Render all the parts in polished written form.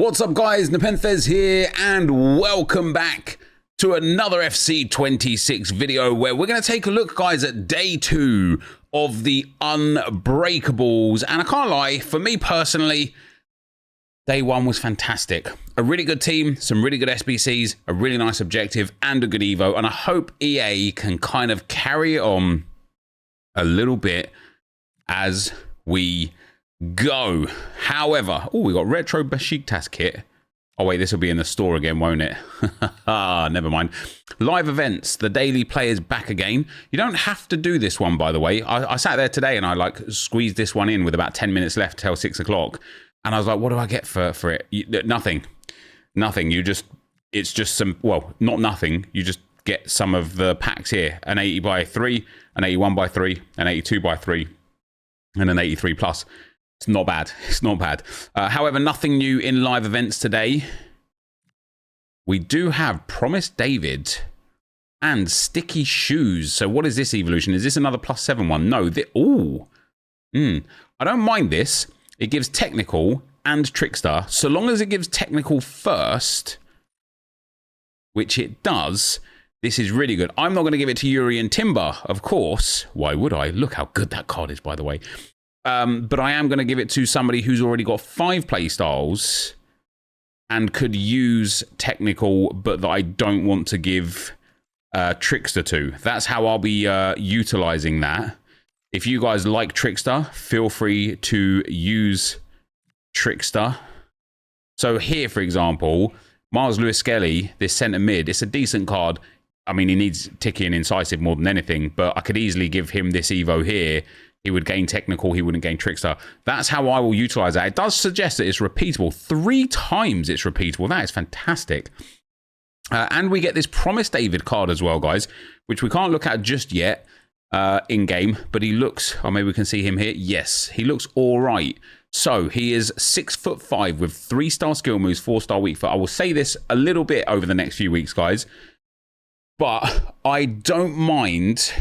What's up guys, NepentheZ here and welcome back to another FC26 video where we're going to take a look guys at day 2 of the Unbreakables, and I can't lie, for me personally, day 1 was fantastic. A really good team, some really good SBCs, a really nice objective and a good Evo, and I hope EA can kind of carry it on a little bit as we go. However, oh, we got retro Besiktas kit. Oh wait, this will be in the store again, won't it? Never mind. Live events, the daily players back again. You don't have to do this one, by the way. I sat there today and I like squeezed this one in with about 10 minutes left till 6 o'clock, and I was like, what do I get for it? Nothing. It's just some, well, not nothing. You just get some of the packs here: an 80 by 3, an 81 by 3, an 82 by 3, and an 83 plus. It's not bad. It's not bad. However, nothing new in live events today. We do have Promised David and Sticky Shoes. So what is this evolution? Is this another +7 one? No. I don't mind this. It gives Technical and Trickster. So long as it gives Technical first, which it does, this is really good. I'm not going to give it to Yuri and Timber, of course. Why would I? Look how good that card is, by the way. But I am going to give it to somebody who's already got 5 playstyles and could use Technical, but that I don't want to give Trickster to. That's how I'll be utilizing that. If you guys like Trickster, feel free to use Trickster. So here, for example, Miles Lewis Skelly, this centre mid, it's a decent card. I mean, he needs Ticky and Incisive more than anything, but I could easily give him this Evo here. He would gain Technical, he wouldn't gain Trickster. That's how I will utilize that. It does suggest that it's repeatable. 3 times it's repeatable. That is fantastic. And we get this Promised David card as well, guys, which we can't look at just yet in-game, but he looks, or maybe we can see him here. Yes, he looks all right. So he is 6'5" with 3-star skill moves, 4-star weak foot. I will say this a little bit over the next few weeks, guys, but I don't mind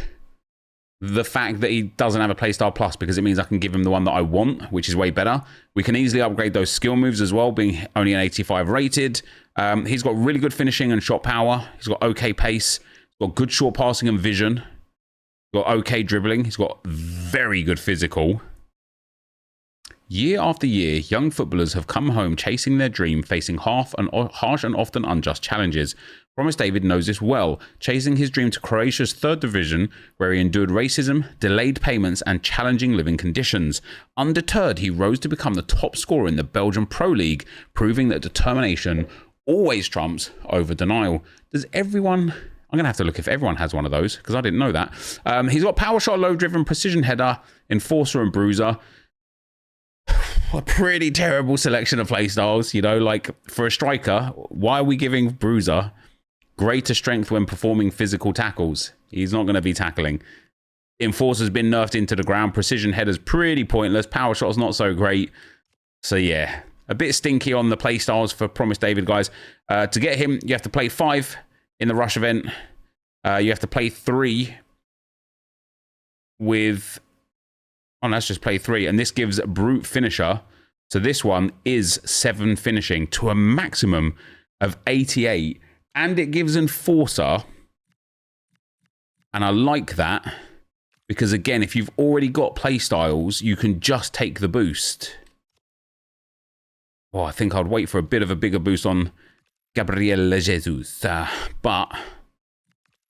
the fact that he doesn't have a playstyle plus, because it means I can give him the one that I want, which is way better. We can easily upgrade those skill moves as well, being only an 85 rated. He's got really good finishing and shot power. He's got okay pace. He's got good short passing and vision. He's got okay dribbling. He's got very good physical. Year after year, young footballers have come home chasing their dream, facing harsh and often unjust challenges. Promised David knows this well, chasing his dream to Croatia's 3rd division, where he endured racism, delayed payments, and challenging living conditions. Undeterred, he rose to become the top scorer in the Belgian Pro League, proving that determination always trumps over denial. Does everyone... I'm going to have to look if everyone has one of those, because I didn't know that. He's got power shot, low driven, precision header, enforcer, and bruiser. A pretty terrible selection of playstyles, you know, like for a striker, why are we giving bruiser greater strength when performing physical tackles? He's not going to be tackling. Enforcer's been nerfed into the ground. Precision header's pretty pointless. Power shot's not so great. So yeah, a bit stinky on the playstyles for Promised David, guys. To get him, you have to play 5 in the rush event. You have to play 3 with... Oh, let's just play 3. And this gives Brute Finisher. So this one is 7 finishing to a maximum of 88. And it gives Enforcer. And I like that. Because again, if you've already got playstyles, you can just take the boost. Oh, I think I'd wait for a bit of a bigger boost on Gabriel Jesus. But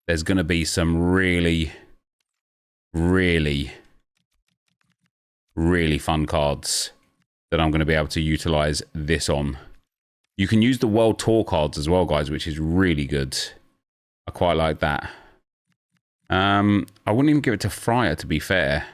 there's going to be some really fun cards that I'm going to be able to utilize this on. You can use the World Tour cards as well, guys, which is really good. I quite like that. I wouldn't even give it to Fryer, to be fair.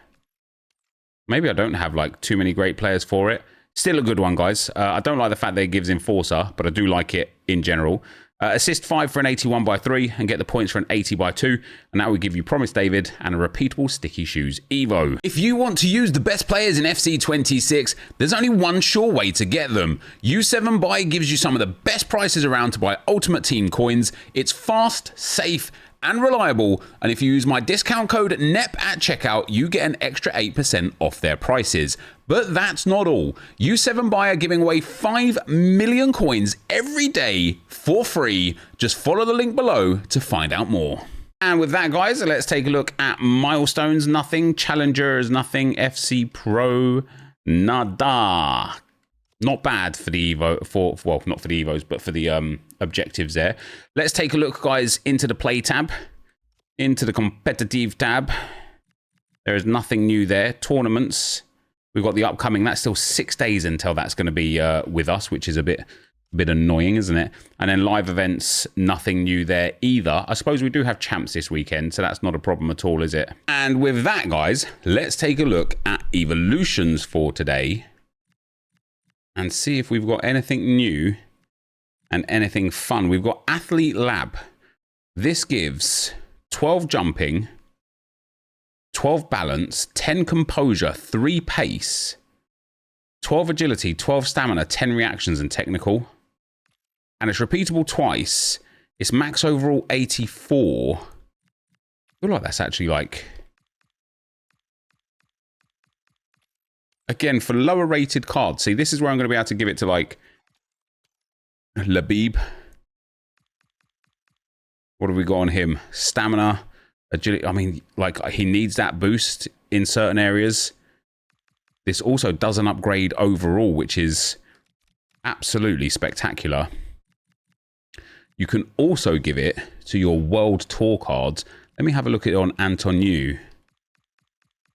Maybe I don't have like too many great players for it. Still a good one, guys. I don't like the fact that it gives Enforcer, but I do like it in general. Assist 5 for an 81 by 3 and get the points for an 80 by 2. And that will give you Promised David and a repeatable Sticky Shoes Evo. If you want to use the best players in FC26, there's only one sure way to get them. U7Buy gives you some of the best prices around to buy Ultimate Team coins. It's fast, safe, and reliable. And if you use my discount code NEP at checkout, you get an extra 8% off their prices. But that's not all. U7Buy are giving away 5 million coins every day for free. Just follow the link below to find out more. And with that, guys, let's take a look at Milestones. Nothing. Challengers, nothing. FC Pro, nada. Not bad for the Evo, well, not for the Evos, but for the objectives there. Let's take a look, guys, into the play tab, into the competitive tab. There is nothing new there. Tournaments, we've got the upcoming. That's still 6 days until that's going to be with us, which is a bit annoying, isn't it? And then live events, nothing new there either. I suppose we do have champs this weekend, so that's not a problem at all, is it? And with that, guys, let's take a look at evolutions for today and see if we've got anything new and anything fun. We've got Athlete Lab. This gives 12 jumping, 12 balance, 10 composure, 3 pace, 12 agility, 12 stamina, 10 reactions and technical. And it's repeatable twice. It's max overall 84. I feel like that's actually like... Again, for lower rated cards. See, this is where I'm going to be able to give it to, like, Labib. What have we got on him? Stamina, agility. I mean, like, he needs that boost in certain areas. This also does an upgrade overall, which is absolutely spectacular. You can also give it to your World Tour cards. Let me have a look at it on Antonu.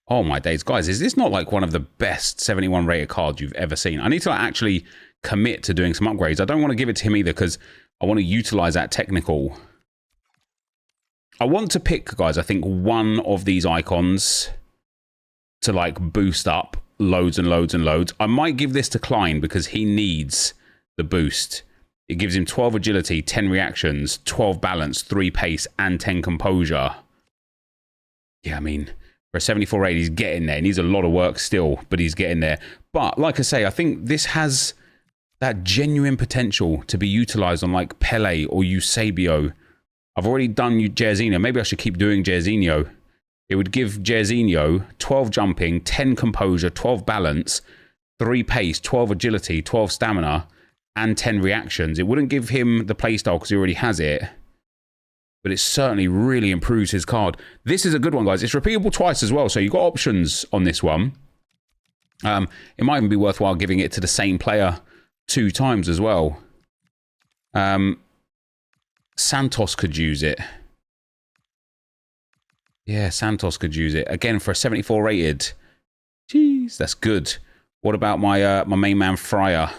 Oh my days, guys, is this not like one of the best 71 rated cards you've ever seen? I need to actually commit to doing some upgrades. I don't want to give it to him either because I want to utilize that technical. I want to pick, guys, I think one of these icons to like boost up loads and loads and loads. I might give this to Klein because he needs the boost. It gives him 12 agility, 10 reactions, 12 balance, 3 pace, and 10 composure. Yeah, I mean, for a 74 rated, he's getting there. He needs a lot of work still, but he's getting there. But like I say, I think this has that genuine potential to be utilized on like Pele or Eusebio. I've already done Jairzinho. Maybe I should keep doing Jairzinho. It would give Jairzinho 12 jumping, 10 composure, 12 balance, 3 pace, 12 agility, 12 stamina, and 10 reactions. It wouldn't give him the playstyle because he already has it, but it certainly really improves his card. This is a good one, guys. It's repeatable twice as well, so you've got options on this one. It might even be worthwhile giving it to the same player 2 times as well. Santos could use it. Yeah, Santos could use it. Again, for a 74 rated. Jeez, that's good. What about my my main man, Fryer?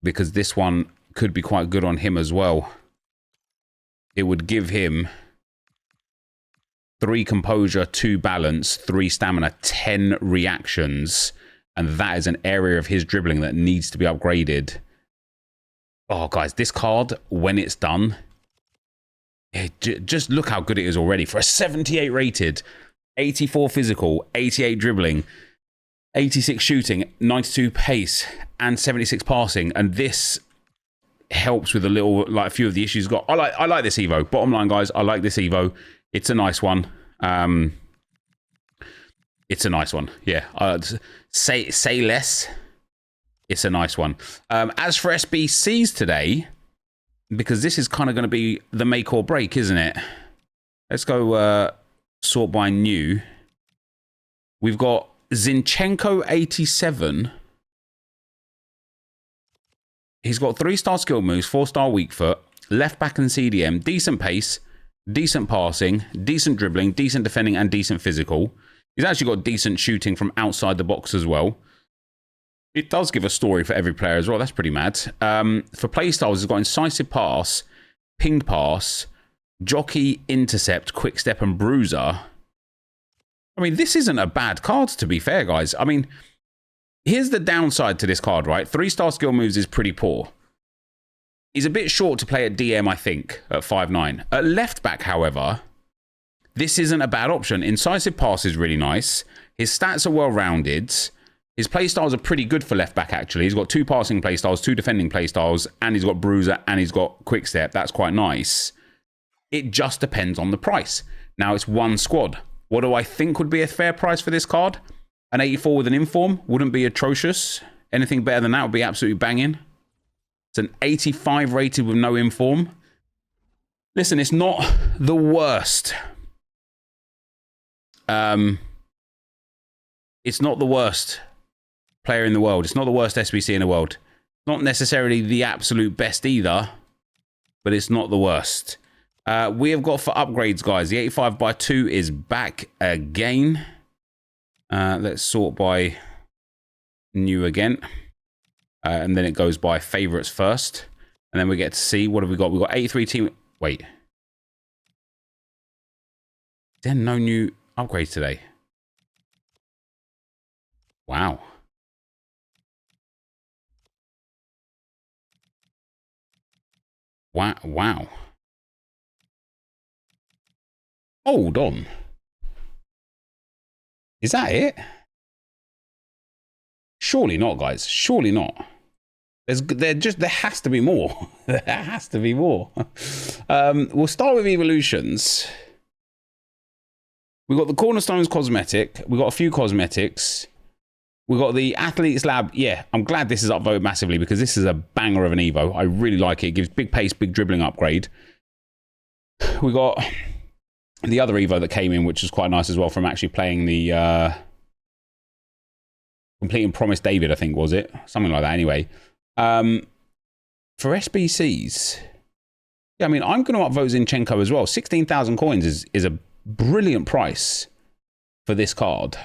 Because this one could be quite good on him as well. It would give him 3 composure, 2 balance, 3 stamina, 10 reactions. And that is an area of his dribbling that needs to be upgraded. Oh, guys, this card, when it's done, just look how good it is already. For a 78 rated, 84 physical, 88 dribbling, 86 shooting, 92 pace, and 76 passing. And this helps with a little, like a few of the issues got. I like this Evo. Bottom line, guys, I like this Evo. It's a nice one. It's a nice one. Yeah. Say less. It's a nice one. As for SBCs today, because this is kind of going to be the make or break, isn't it? Let's go sort by new. We've got Zinchenko 87. He's got 3-star skill moves, 4-star weak foot, left back and CDM, decent pace, decent passing, decent dribbling, decent defending, and decent physical. He's actually got decent shooting from outside the box as well. It does give a story for every player as well. That's pretty mad. For playstyles, he's got incisive pass, pinged pass, jockey, intercept, quick step, and bruiser. I mean, this isn't a bad card, to be fair, guys. I mean, here's the downside to this card, right? 3-star skill moves is pretty poor. He's a bit short to play at DM, I think, at 5'9". At left back, however, this isn't a bad option. Incisive pass is really nice. His stats are well-rounded. His playstyles are pretty good for left back, actually. He's got 2 passing playstyles, 2 defending playstyles, and he's got bruiser, and he's got quick step. That's quite nice. It just depends on the price. Now, it's one squad. What do I think would be a fair price for this card? An 84 with an inform wouldn't be atrocious. Anything better than that would be absolutely banging. It's an 85 rated with no inform. Listen, it's not the worst. It's not the worst player in the world. It's not the worst SBC in the world. Not necessarily the absolute best either, but it's not the worst. We have got for upgrades, guys. The 85x2 is back again. Let's sort by new again. And then it goes by favorites first. And then we get to see, what have we got? We've got 83 team. Wait. There are no new upgrades today. Wow. Wow. Hold on. Is that it? Surely not, guys. Surely not. There has to be more. There has to be more. We'll start with evolutions. We've got the Cornerstones cosmetic. We've got a few cosmetics. We've got the Athletes Lab. Yeah, I'm glad this is upvoted massively because this is a banger of an Evo. I really like it. It gives big pace, big dribbling upgrade. We got the other Evo that came in, which was quite nice as well from actually playing the Completing Promise David, I think, was it? Something like that anyway. For SBCs, yeah, I mean, I'm going to upvote Zinchenko as well. 16,000 coins is a brilliant price for this card.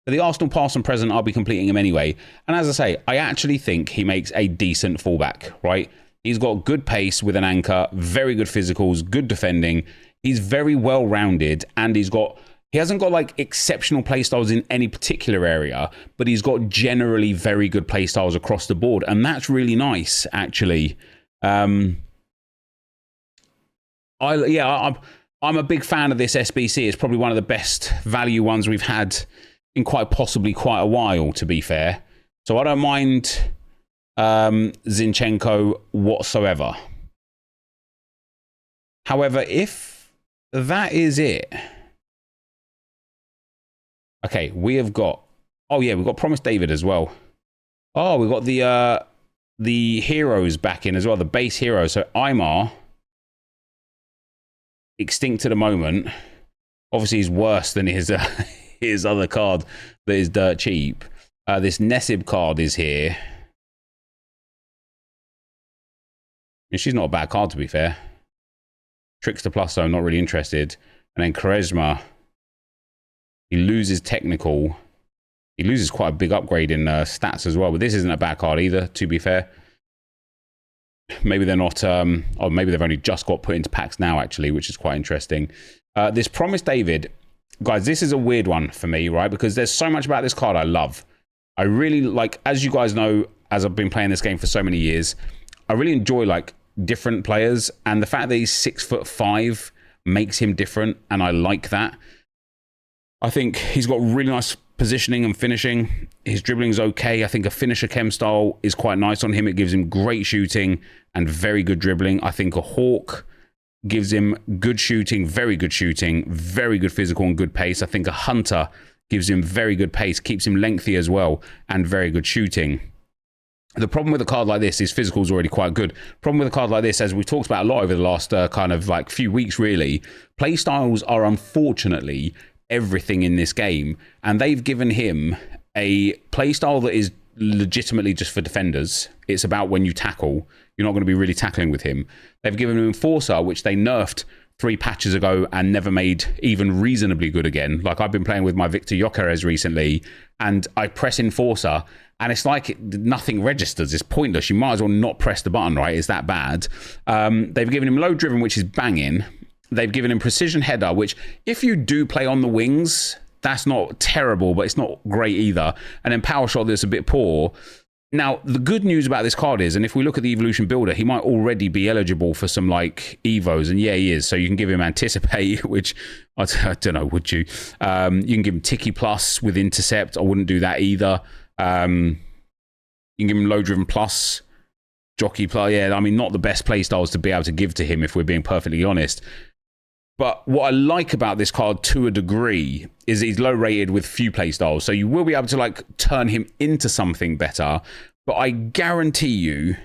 For the Arsenal past and present, I'll be completing him anyway. And as I say, I actually think he makes a decent fullback, right? He's got good pace with an anchor, very good physicals, good defending. He's very well-rounded, and he hasn't got like exceptional playstyles in any particular area, but he's got generally very good playstyles across the board. And that's really nice, actually. I'm a big fan of this SBC. It's probably one of the best value ones we've had in quite possibly quite a while, to be fair. So I don't mind Zinchenko whatsoever. However, if that is it... Okay, we have got... Oh, yeah, we've got Promise David as well. Oh, we've got the heroes back in as well, the base heroes. So Aymar, extinct at the moment. Obviously, he's worse than his... his other card that is dirt cheap. This Nesib card is here. I mean, she's not a bad card, to be fair. Trickster Plus, so I'm not really interested. And then Charisma. He loses technical. He loses quite a big upgrade in stats as well. But this isn't a bad card either, to be fair. Maybe they're not... or maybe they've only just got put into packs now, actually, which is quite interesting. This Promise David... Guys, this is a weird one for me, right? Because there's so much about this card I love. I really like, as you guys know, as I've been playing this game for so many years, I really enjoy like different players. And the fact that he's 6'5" makes him different. And I like that. I think he's got really nice positioning and finishing. His dribbling is okay. I think a finisher chem style is quite nice on him. It gives him great shooting and very good dribbling. I think a Hawk gives him good shooting, very good physical and good pace. I think a Hunter gives him very good pace, keeps him lengthy as well, and very good shooting. The problem with a card like this is physical is already quite good. Problem with a card like this, as we've talked about a lot over the last kind of like few weeks really, play styles are unfortunately everything in this game, and they've given him a play style that is legitimately just for defenders. It's about when you tackle. You're not going to be really tackling with him. They've given him Enforcer, which they nerfed 3 patches ago and never made even reasonably good again. Like I've been playing with my Victor Gyökeres recently, and I press Enforcer, and it's like nothing registers. It's pointless. You might as well not press the button, right? It's that bad. They've given him Low Driven, which is banging. They've given him Precision Header, which if you do play on the wings, that's not terrible, but it's not great either. And then Power Shot that's a bit poor. Now, the good news about this card is, and if we look at the Evolution Builder, he might already be eligible for some, like, Evos. And yeah, he is. So you can give him Anticipate, which, I don't know, would you? You can give him Tiki Plus with Intercept. I wouldn't do that either. You can give him Low Driven Plus. Jockey player, yeah, I mean, not the best play styles to be able to give to him, if we're being perfectly honest. But what I like about this card to a degree is he's low rated with few play styles. So you will be able to like turn him into something better. But I guarantee you,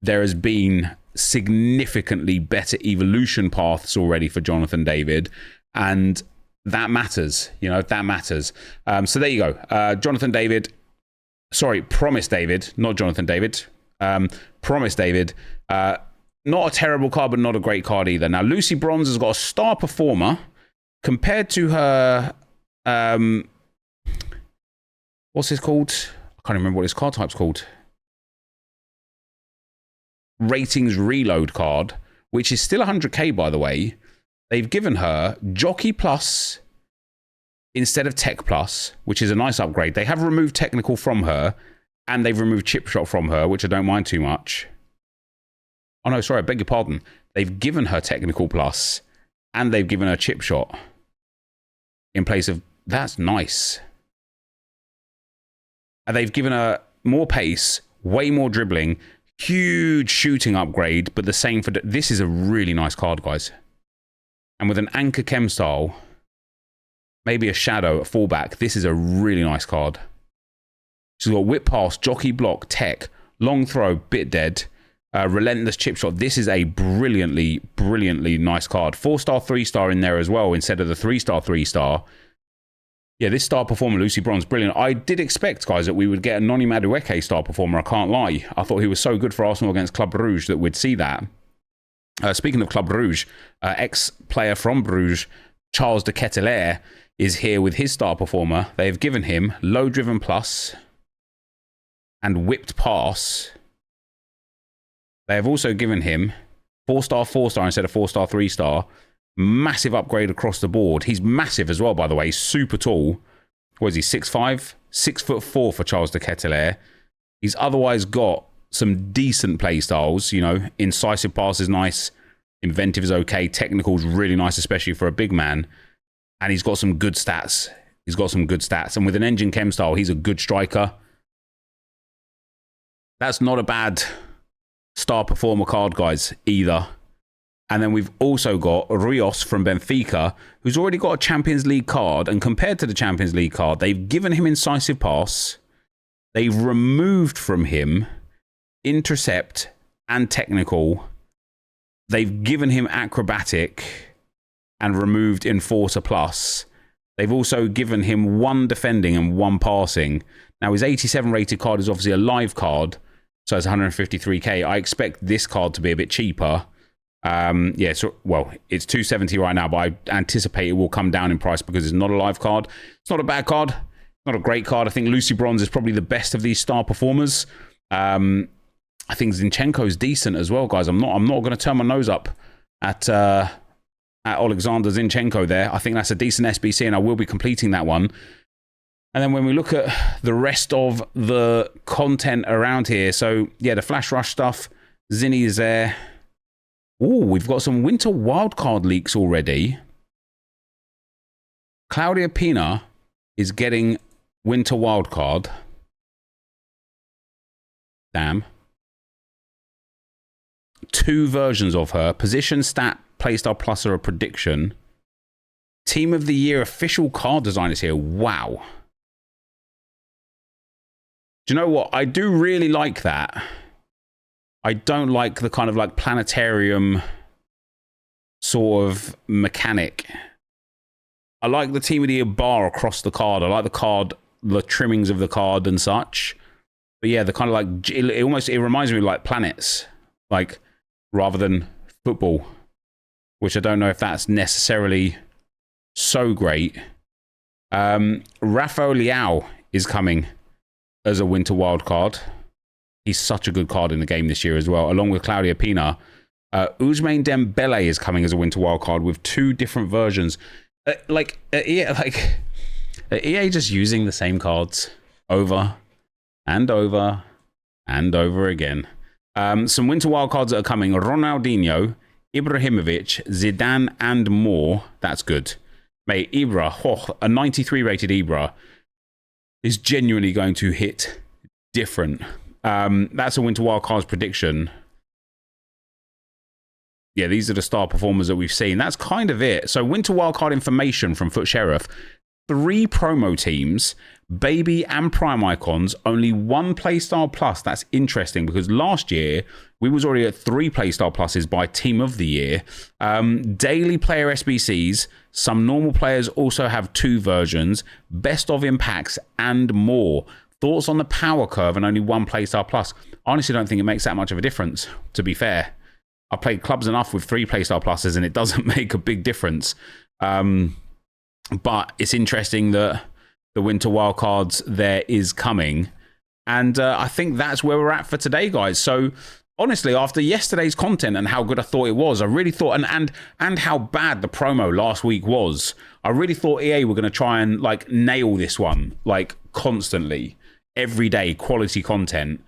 there has been significantly better evolution paths already for Jonathan David. And that matters, you know, that matters. So there you go. Jonathan David, sorry, Promise David, not Jonathan David. Promise David. Not a terrible card, but not a great card either. Now, Lucy Bronze has got a star performer compared to her. What's this called? I can't remember what this card type's called. Ratings Reload card, which is still 100k, by the way. They've given her Jockey Plus instead of Tech Plus, which is a nice upgrade. They have removed Technical from her, and they've removed Chip Shot from her, which I don't mind too much. Oh no, sorry, I beg your pardon. They've given her Technical Plus and they've given her Chip Shot in place of... That's nice. And they've given her more pace, way more dribbling, huge shooting upgrade, but the same for... This is a really nice card, guys. And with an Anchor Chem style, maybe a Shadow, a fullback, this is a really nice card. She's got Whip Pass, Jockey Block, Tech, Long Throw, Bit Dead... Relentless Chip Shot. This is a brilliantly nice card. 4-star, 3-star in there as well instead of the 3-star, 3-star. Yeah, this star performer, Lucy Bronze, brilliant. I did expect, guys, that we would get a Noni Madueke star performer. I can't lie. I thought he was so good for Arsenal against Club Brugge that we'd see that. Speaking of Club Brugge, ex-player from Bruges, Charles de Ketelaere, is here with his star performer. They have given him Low Driven Plus and Whipped Pass. They have also given him 4-star, 4-star instead of 4-star, 3-star. Massive upgrade across the board. He's massive as well, by the way. Super tall. What is he, 6'5"? 6'4" for Charles de Ketelaere. He's otherwise got some decent play styles. You know, incisive pass is nice. Inventive is okay. Technical is really nice, especially for a big man. And he's got some good stats. And with an engine chem style, he's a good striker. That's not a bad... star performer card, guys, either. And then we've also got Rios from Benfica, who's already got a Champions League card. And compared to the Champions League card, they've given him Incisive Pass. They've removed from him Intercept and Technical. They've given him Acrobatic and removed Enforcer Plus. They've also given him 1 defending and 1 passing. Now, his 87 rated card is obviously a live card. So it's 153k. I expect this card to be a bit cheaper. Yeah, so, well, it's 270 right now, but I anticipate it will come down in price because it's not a live card. It's not a bad card. It's not a great card. I think Lucy Bronze is probably the best of these star performers. I think Zinchenko is decent as well, guys. I'm not going to turn my nose up at Alexander Zinchenko there. I think that's a decent SBC, and I will be completing that one. And then when we look at the rest of the content around here, so yeah, the Flash Rush stuff, Zinni is there. Ooh, we've got some winter wildcard leaks already. Claudia Pina is getting winter wildcard. Damn. 2 versions of her. Position, stat, playstyle plus or a prediction. Team of the Year official card design is here. Wow. Do you know what? I do really like that. I don't like the kind of like planetarium sort of mechanic. I like the Team of the Year bar across the card. I like the card, the trimmings of the card and such. But yeah, the kind of like, it reminds me of like planets, like rather than football, which I don't know if that's necessarily so great. Rafael Leao is coming as a winter wild card. He's such a good card in the game this year as well, along with Claudia Pina. Ousmane Dembele is coming as a winter wild card with 2 different versions. EA just using the same cards over and over and over again. Some winter wild cards that are coming: Ronaldinho, Ibrahimovic, Zidane, and more. That's good, mate. Ibra, a 93 rated Ibra is genuinely going to hit different That's a Winter Wildcards prediction. Yeah, these are the star performers that we've seen. That's kind of it. So Winter Wildcard information from Foot Sheriff. 3 promo teams, baby and prime icons, only 1 playstyle plus. That's interesting because last year we was already at 3 playstyle pluses by team of the year. Daily player SBCs, some normal players also have 2 versions, best of impacts and more. Thoughts on the power curve and only 1 playstyle plus? I honestly don't think it makes that much of a difference, to be fair. I've played clubs enough with 3 playstyle pluses and it doesn't make a big difference. But it's interesting that the Winter Wildcards there is coming. And I think that's where we're at for today, guys. So honestly, after yesterday's content and how good I thought it was, I really thought, and how bad the promo last week was, I really thought EA were going to try and like nail this one, like constantly, every day, quality content.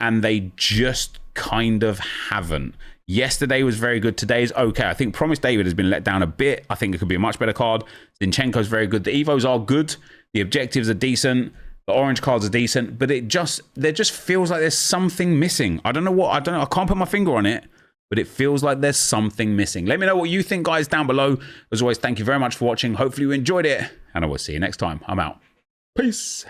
And they just kind of haven't. Yesterday was very good. Today is okay. I think Promise David has been let down a bit. I think it could be a much better card. Zinchenko's very good. The Evos are good. The objectives are decent. The orange cards are decent. But there just feels like there's something missing. I don't know what. I can't put my finger on it. But it feels like there's something missing. Let me know what you think, guys, down below. As always, thank you very much for watching. Hopefully you enjoyed it. And I will see you next time. I'm out. Peace.